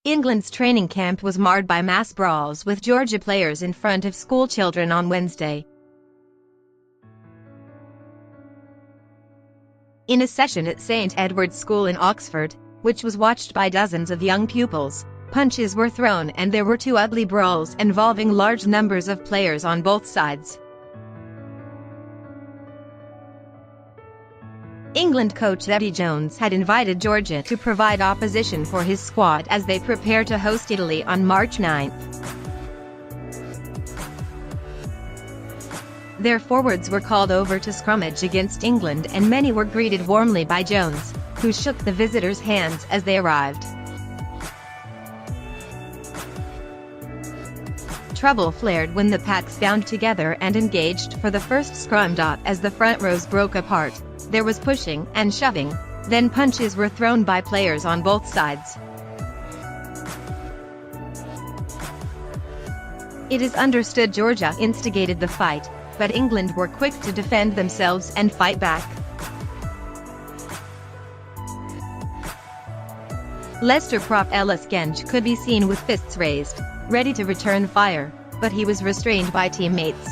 England's training camp was marred by mass brawls with Georgia players in front of schoolchildren on Wednesday. In a session at St. Edward's School in Oxford, which was watched by dozens of young pupils, punches were thrown and there were two ugly brawls involving large numbers of players on both sides. England coach Eddie Jones had invited Georgia to provide opposition for his squad as they prepare to host Italy on March 9. Their forwards were called over to scrummage against England and many were greeted warmly by Jones, who shook the visitors' hands as they arrived. Trouble flared when the packs bound together and engaged for the first scrum. As the front rows broke apart, there was pushing and shoving, then punches were thrown by players on both sides. It is understood Georgia instigated the fight, but England were quick to defend themselves and fight back. Leicester prop Ellis Genge could be seen with fists raised, ready to return fire, but he was restrained by teammates.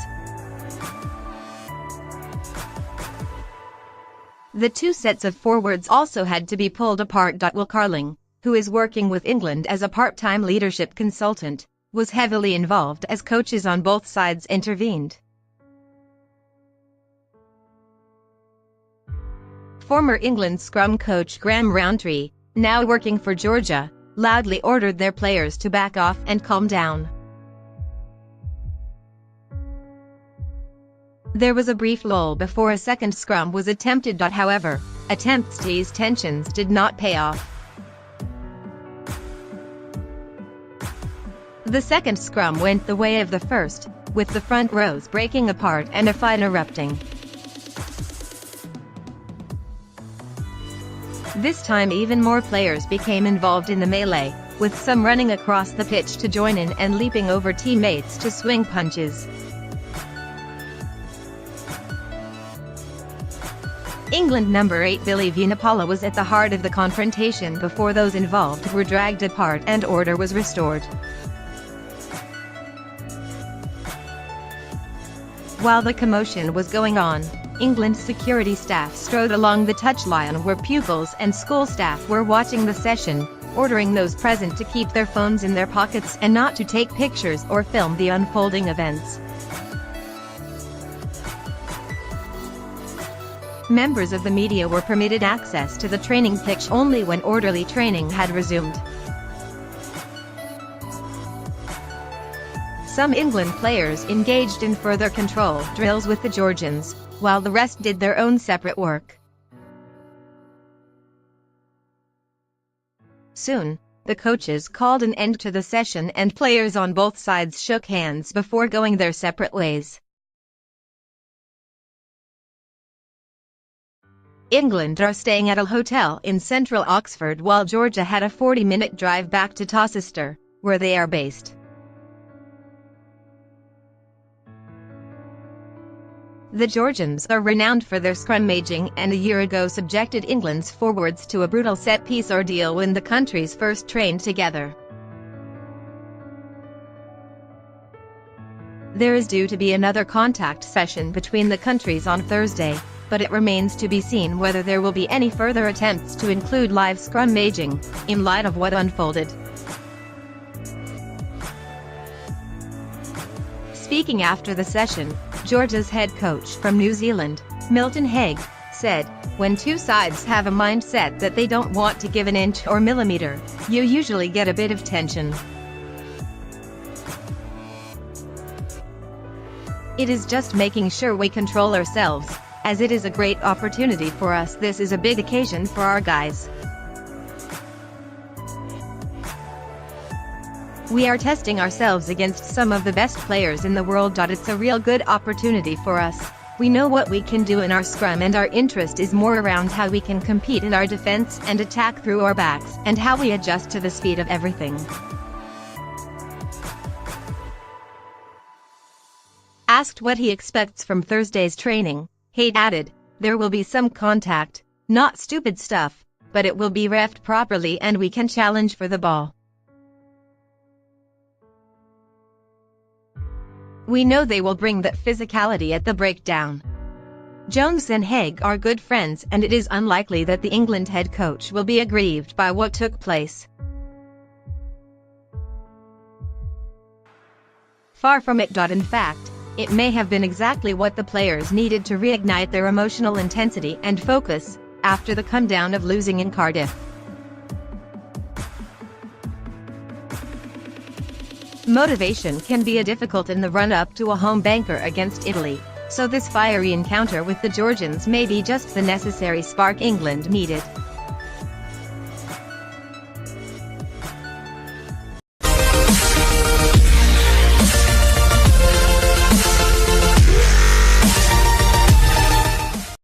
The two sets of forwards also had to be pulled apart. Will Carling, who is working with England as a part-time leadership consultant, was heavily involved as coaches on both sides intervened. Former England scrum coach Graham Rowntree, now working for Georgia, loudly ordered their players to back off and calm down. There was a brief lull before a second scrum was attempted. However, attempts to ease tensions did not pay off. The second scrum went the way of the first, with the front rows breaking apart and a fight erupting. This time even more players became involved in the melee, with some running across the pitch to join in and leaping over teammates to swing punches. England number 8 Billy Vunipola was at the heart of the confrontation before those involved were dragged apart and order was restored. While the commotion was going on, England's security staff strode along the touchline where pupils and school staff were watching the session, ordering those present to keep their phones in their pockets and not to take pictures or film the unfolding events. Members of the media were permitted access to the training pitch only when orderly training had resumed. Some England players engaged in further control drills with the Georgians, while the rest did their own separate work. Soon, the coaches called an end to the session and players on both sides shook hands before going their separate ways. England are staying at a hotel in central Oxford while Georgia had a 40-minute drive back to Towcester, where they are based. The Georgians are renowned for their scrummaging and a year ago subjected England's forwards to a brutal set-piece ordeal when the countries first trained together. There is due to be another contact session between the countries on Thursday, but it remains to be seen whether there will be any further attempts to include live scrummaging, in light of what unfolded. Speaking after the session, Georgia's head coach from New Zealand, Milton Haig, said, "When two sides have a mindset that they don't want to give an inch or millimeter, you usually get a bit of tension. It is just making sure we control ourselves, as it is a great opportunity for us. This is a big occasion for our guys. We are testing ourselves against some of the best players in the world. It's a real good opportunity for us. We know what we can do in our scrum and our interest is more around how we can compete in our defense and attack through our backs and how we adjust to the speed of everything." Asked what he expects from Thursday's training, Haig added, "There will be some contact, not stupid stuff, but it will be refed properly and we can challenge for the ball. We know they will bring that physicality at the breakdown. Jones and Haig are good friends and it is unlikely that the England head coach will be aggrieved by what took place. Far from it. In fact, it may have been exactly what the players needed to reignite their emotional intensity and focus after the come-down of losing in Cardiff. Motivation can be difficult in the run-up to a home banker against Italy, so this fiery encounter with the Georgians may be just the necessary spark England needed.